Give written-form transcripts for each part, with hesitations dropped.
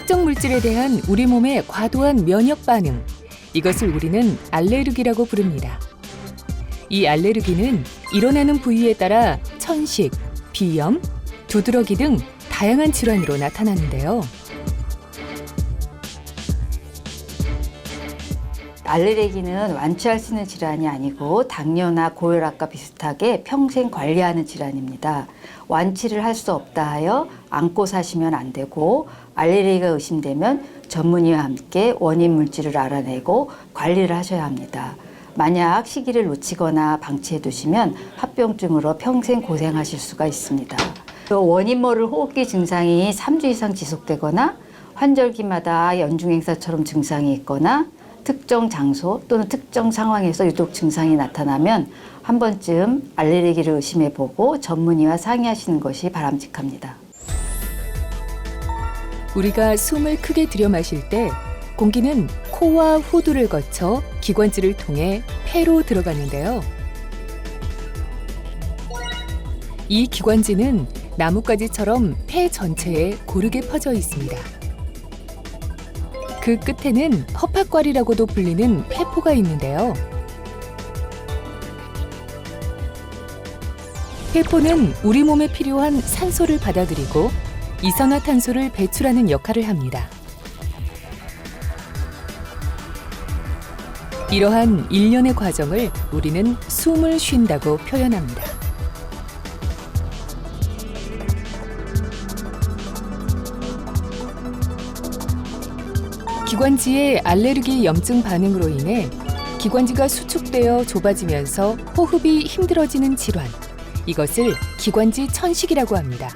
특정 물질에 대한 우리 몸의 과도한 면역 반응, 이것을 우리는 알레르기라고 부릅니다. 이 알레르기는 일어나는 부위에 따라 천식, 비염, 두드러기 등 다양한 질환으로 나타나는데요. 알레르기는 완치할 수 있는 질환이 아니고 당뇨나 고혈압과 비슷하게 평생 관리하는 질환입니다. 완치를 할 수 없다 하여 안고 사시면 안 되고, 알레르기가 의심되면 전문의와 함께 원인 물질을 알아내고 관리를 하셔야 합니다. 만약 시기를 놓치거나 방치해 두시면 합병증으로 평생 고생하실 수가 있습니다. 또 원인 모를 호흡기 증상이 3주 이상 지속되거나 환절기마다 연중행사처럼 증상이 있거나 특정 장소 또는 특정 상황에서 유독 증상이 나타나면 한 번쯤 알레르기를 의심해보고 전문의와 상의하시는 것이 바람직합니다. 우리가 숨을 크게 들여 마실 때 공기는 코와 후두를 거쳐 기관지를 통해 폐로 들어가는데요. 이 기관지는 나뭇가지처럼 폐 전체에 고르게 퍼져 있습니다. 그 끝에는 허파과리라고도 불리는 폐포가 있는데요. 폐포는 우리 몸에 필요한 산소를 받아들이고 이산화탄소를 배출하는 역할을 합니다. 이러한 일련의 과정을 우리는 숨을 쉰다고 표현합니다. 기관지의 알레르기 염증 반응으로 인해 기관지가 수축되어 좁아지면서 호흡이 힘들어지는 질환, 이것을 기관지 천식이라고 합니다.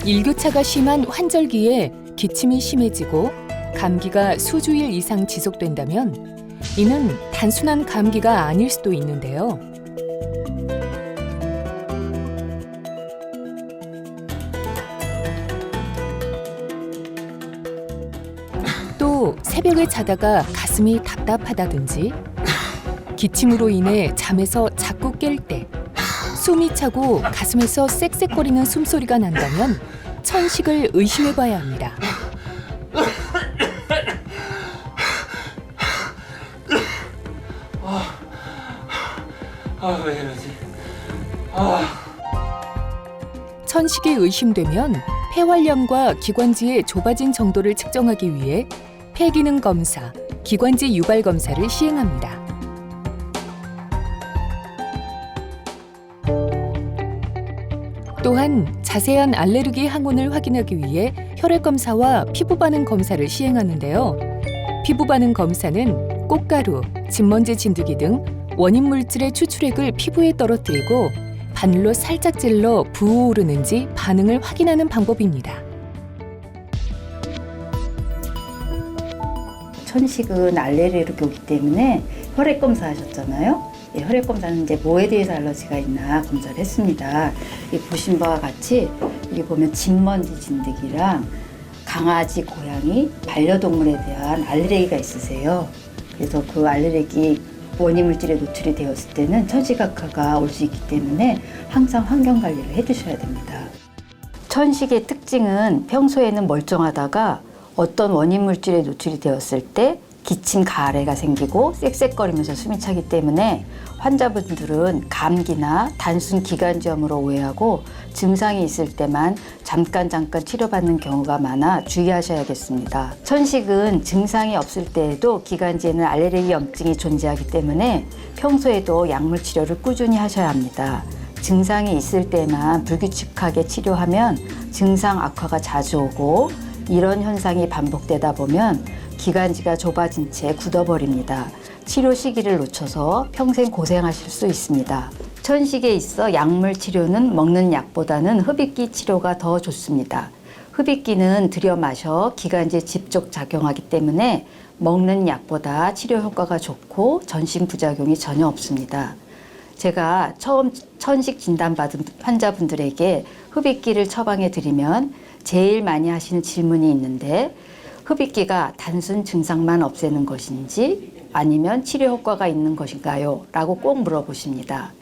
일교차가 심한 환절기에 기침이 심해지고 감기가 수주일 이상 지속된다면 이는 단순한 감기가 아닐 수도 있는데요. 또 새벽에 자다가 가슴이 답답하다든지 기침으로 인해 잠에서 자꾸 깰 때 숨이 차고 가슴에서 쌕쌕거리는 숨소리가 난다면 천식을 의심해봐야 합니다. 왜 이러지? 천식이 의심되면 폐활량과 기관지의 좁아진 정도를 측정하기 위해 폐기능 검사, 기관지 유발 검사를 시행합니다. 또한 자세한 알레르기 항원을 확인하기 위해 혈액 검사와 피부 반응 검사를 시행하는데요. 피부 반응 검사는 꽃가루, 진먼지 진드기 등 원인 물질의 추출액을 피부에 떨어뜨리고 바늘로 살짝 찔러 부어오르는지 반응을 확인하는 방법입니다. 천식은 알레르기가 오기 때문에 혈액 검사 하셨잖아요. 혈액 검사는 이제 뭐에 대해서 알러지가 있나 검사를 했습니다. 보신 바와 같이 여기 보면 진먼지 진드기랑 강아지, 고양이, 반려동물에 대한 알레르기가 있으세요. 그래서 그 알레르기 원인 물질에 노출이 되었을 때는 천식악화가 올 수 있기 때문에 항상 환경 관리를 해주셔야 됩니다. 천식의 특징은 평소에는 멀쩡하다가 어떤 원인 물질에 노출이 되었을 때 기침, 가래가 생기고 쌕쌕거리면서 숨이 차기 때문에 환자분들은 감기나 단순 기관지염으로 오해하고 증상이 있을 때만 잠깐 치료받는 경우가 많아 주의하셔야겠습니다. 천식은 증상이 없을 때에도 기관지에는 알레르기 염증이 존재하기 때문에 평소에도 약물 치료를 꾸준히 하셔야 합니다. 증상이 있을 때만 불규칙하게 치료하면 증상 악화가 자주 오고 이런 현상이 반복되다 보면 기관지가 좁아진 채 굳어버립니다. 치료 시기를 놓쳐서 평생 고생하실 수 있습니다. 천식에 있어 약물 치료는 먹는 약보다는 흡입기 치료가 더 좋습니다. 흡입기는 들여 마셔 기관지에 직접 작용하기 때문에 먹는 약보다 치료 효과가 좋고 전신 부작용이 전혀 없습니다. 제가 처음 천식 진단받은 환자분들에게 흡입기를 처방해 드리면 제일 많이 하시는 질문이 있는데, 흡입기가 단순 증상만 없애는 것인지 아니면 치료 효과가 있는 것인가요? 라고 꼭 물어보십니다.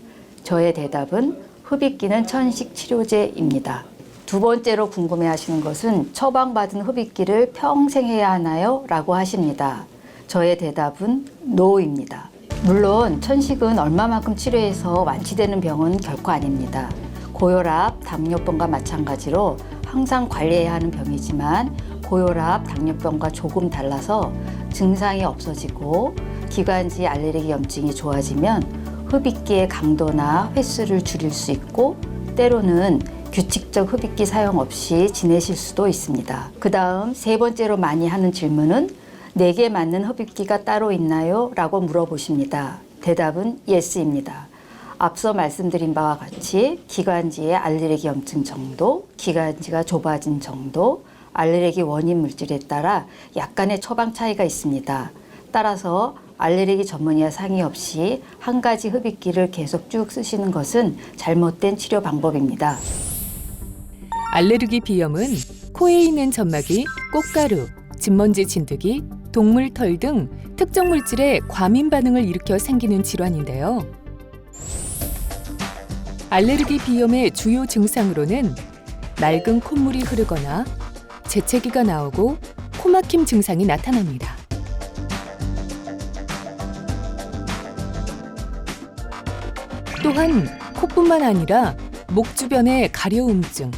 저의 대답은 흡입기는 천식 치료제입니다. 두 번째로 궁금해하시는 것은 처방받은 흡입기를 평생 해야 하나요? 라고 하십니다. 저의 대답은 NO입니다. 물론 천식은 얼마만큼 치료해서 완치되는 병은 결코 아닙니다. 고혈압, 당뇨병과 마찬가지로 항상 관리해야 하는 병이지만 고혈압, 당뇨병과 조금 달라서 증상이 없어지고 기관지 알레르기 염증이 좋아지면 흡입기의 강도나 횟수를 줄일 수 있고 때로는 규칙적 흡입기 사용 없이 지내실 수도 있습니다. 그 다음 세 번째로 많이 하는 질문은 내게 맞는 흡입기가 따로 있나요? 라고 물어보십니다. 대답은 예스입니다. 앞서 말씀드린 바와 같이 기관지의 알레르기 염증 정도, 기관지가 좁아진 정도, 알레르기 원인 물질에 따라 약간의 처방 차이가 있습니다. 따라서 알레르기 전문의와 상의 없이 한 가지 흡입기를 계속 쭉 쓰시는 것은 잘못된 치료 방법입니다. 알레르기 비염은 코에 있는 점막이 꽃가루, 진먼지 진드기, 동물 털 등 특정 물질에 과민 반응을 일으켜 생기는 질환인데요. 알레르기 비염의 주요 증상으로는 맑은 콧물이 흐르거나 재채기가 나오고 코막힘 증상이 나타납니다. 또한 코뿐만 아니라 목 주변의 가려움증,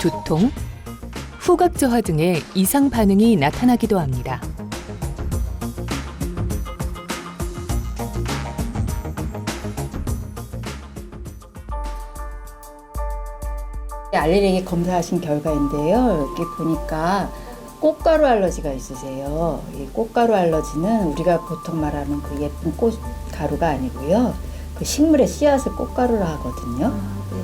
두통, 후각 저하 등의 이상 반응이 나타나기도 합니다. 알레르기 검사하신 결과인데요. 여기 보니까 꽃가루 알러지가 있으세요. 이 꽃가루 알러지는 우리가 보통 말하는 그 예쁜 꽃가루가 아니고요. 그 식물의 씨앗을 꽃가루라 하거든요.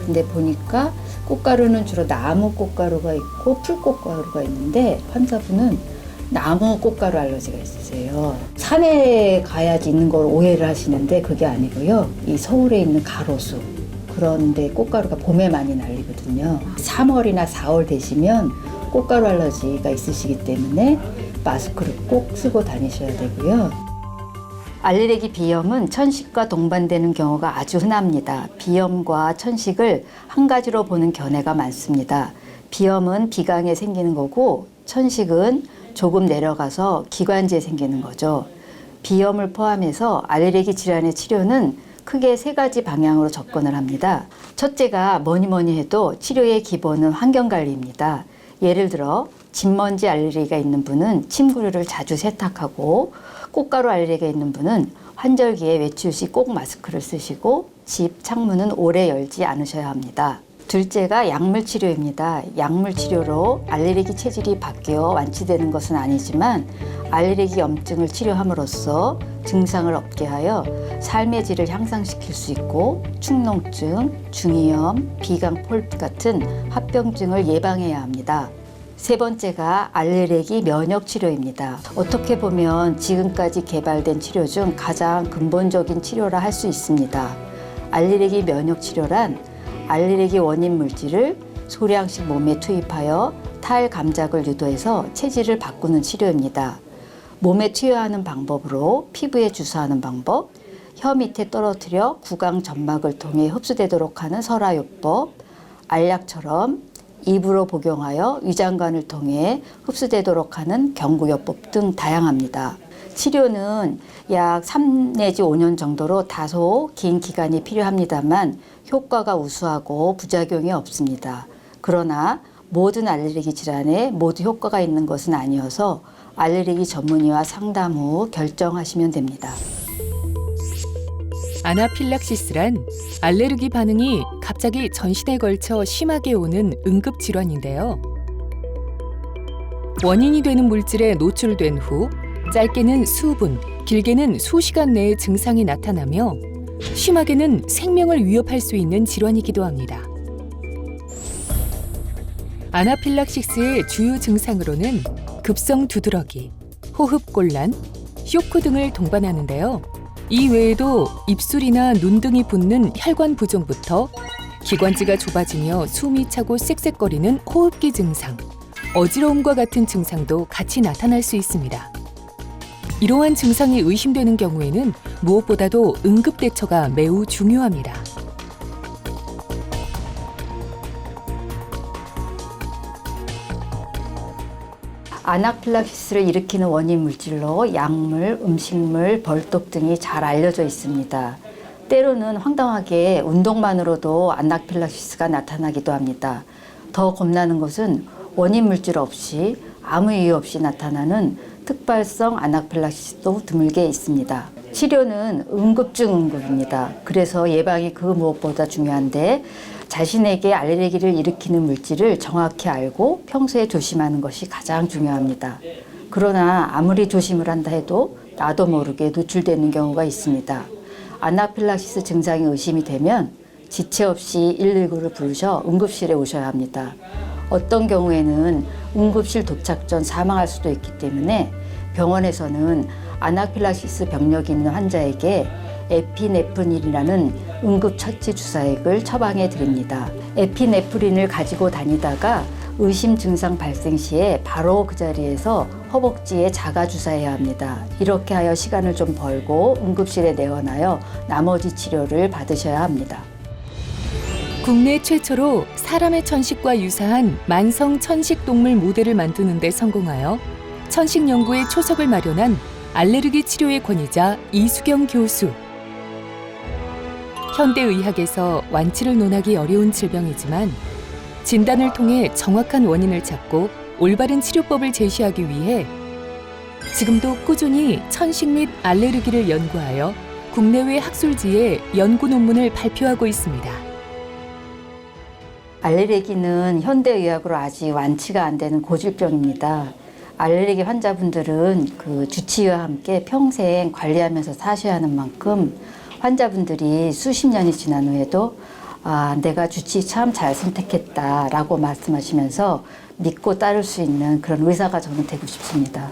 근데 보니까 꽃가루는 주로 나무 꽃가루가 있고 풀 꽃가루가 있는데 환자분은 나무 꽃가루 알러지가 있으세요. 산에 가야지 있는 걸 오해를 하시는데 그게 아니고요. 이 서울에 있는 가로수 그런데 꽃가루가 봄에 많이 날리거든요. 3월이나 4월 되시면 꽃가루 알러지가 있으시기 때문에 마스크를 꼭 쓰고 다니셔야 되고요. 알레르기 비염은 천식과 동반되는 경우가 아주 흔합니다. 비염과 천식을 한 가지로 보는 견해가 많습니다. 비염은 비강에 생기는 거고 천식은 조금 내려가서 기관지에 생기는 거죠. 비염을 포함해서 알레르기 질환의 치료는 크게 세 가지 방향으로 접근을 합니다. 첫째가 뭐니 해도 치료의 기본은 환경관리입니다. 예를 들어 진먼지 알레르기가 있는 분은 침구류를 자주 세탁하고 꽃가루 알레르기가 있는 분은 환절기에 외출 시 꼭 마스크를 쓰시고 집, 창문은 오래 열지 않으셔야 합니다. 둘째가 약물 치료입니다. 약물 치료로 알레르기 체질이 바뀌어 완치되는 것은 아니지만 알레르기 염증을 치료함으로써 증상을 없게 하여 삶의 질을 향상시킬 수 있고 축농증, 중이염, 비강 폴 같은 합병증을 예방해야 합니다. 세 번째가 알레르기 면역 치료입니다. 어떻게 보면 지금까지 개발된 치료 중 가장 근본적인 치료라 할 수 있습니다. 알레르기 면역 치료란 알레르기 원인 물질을 소량씩 몸에 투입하여 탈감작을 유도해서 체질을 바꾸는 치료입니다. 몸에 투여하는 방법으로 피부에 주사하는 방법, 혀 밑에 떨어뜨려 구강 점막을 통해 흡수되도록 하는 설화요법, 알약처럼 입으로 복용하여 위장관을 통해 흡수되도록 하는 경구요법 등 다양합니다. 치료는 약 3 내지 5년 정도로 다소 긴 기간이 필요합니다만 효과가 우수하고 부작용이 없습니다. 그러나 모든 알레르기 질환에 모두 효과가 있는 것은 아니어서 알레르기 전문의와 상담 후 결정하시면 됩니다. 아나필락시스란 알레르기 반응이 갑자기 전신에 걸쳐 심하게 오는 응급 질환인데요. 원인이 되는 물질에 노출된 후 짧게는 수분, 길게는 수시간 내에 증상이 나타나며 심하게는 생명을 위협할 수 있는 질환이기도 합니다. 아나필락시스의 주요 증상으로는 급성 두드러기, 호흡곤란, 쇼크 등을 동반하는데요. 이 외에도 입술이나 눈 등이 붓는 혈관 부종부터 기관지가 좁아지며 숨이 차고 쌕쌕거리는 호흡기 증상, 어지러움과 같은 증상도 같이 나타날 수 있습니다. 이러한 증상이 의심되는 경우에는 무엇보다도 응급 대처가 매우 중요합니다. 아나필락시스를 일으키는 원인 물질로 약물, 음식물, 벌독 등이 잘 알려져 있습니다. 때로는 황당하게 운동만으로도 아나필락시스가 나타나기도 합니다. 더 겁나는 것은 원인 물질 없이 아무 이유 없이 나타나는 특발성 아나필락시스도 드물게 있습니다. 치료는 응급 중 응급입니다. 그래서 예방이 그 무엇보다 중요한데 자신에게 알레르기를 일으키는 물질을 정확히 알고 평소에 조심하는 것이 가장 중요합니다. 그러나 아무리 조심을 한다 해도 나도 모르게 노출되는 경우가 있습니다. 아나필락시스 증상이 의심이 되면 지체 없이 119를 부르셔 응급실에 오셔야 합니다. 어떤 경우에는 응급실 도착 전 사망할 수도 있기 때문에 병원에서는 아나필락시스 병력이 있는 환자에게 에피네프린이라는 응급처치 주사액을 처방해 드립니다. 에피네프린을 가지고 다니다가 의심 증상 발생 시에 바로 그 자리에서 허벅지에 자가 주사해야 합니다. 이렇게 하여 시간을 좀 벌고 응급실에 내원하여 나머지 치료를 받으셔야 합니다. 국내 최초로 사람의 천식과 유사한 만성 천식 동물 모델을 만드는 데 성공하여 천식 연구의 초석을 마련한 알레르기 치료의 권위자 이수경 교수. 현대의학에서 완치를 논하기 어려운 질병이지만 진단을 통해 정확한 원인을 찾고 올바른 치료법을 제시하기 위해 지금도 꾸준히 천식 및 알레르기를 연구하여 국내외 학술지에 연구 논문을 발표하고 있습니다. 알레르기는 현대의학으로 아직 완치가 안 되는 고질병입니다. 알레르기 환자분들은 그 주치의와 함께 평생 관리하면서 사셔야 하는 만큼 환자분들이 수십 년이 지난 후에도 내가 주치의 참 잘 선택했다라고 말씀하시면서 믿고 따를 수 있는 그런 의사가 저는 되고 싶습니다.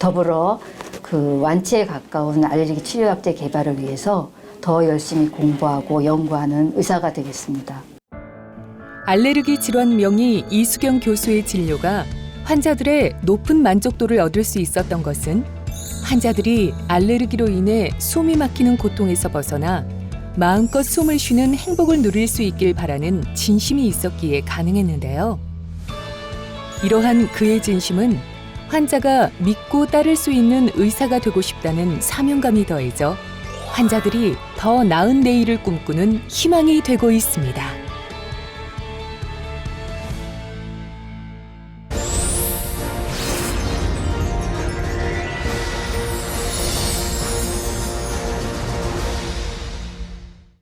더불어 그 완치에 가까운 알레르기 치료약제 개발을 위해서 더 열심히 공부하고 연구하는 의사가 되겠습니다. 알레르기 질환 명의 이수경 교수의 진료가 환자들의 높은 만족도를 얻을 수 있었던 것은 환자들이 알레르기로 인해 숨이 막히는 고통에서 벗어나 마음껏 숨을 쉬는 행복을 누릴 수 있길 바라는 진심이 있었기에 가능했는데요. 이러한 그의 진심은 환자가 믿고 따를 수 있는 의사가 되고 싶다는 사명감이 더해져 환자들이 더 나은 내일을 꿈꾸는 희망이 되고 있습니다.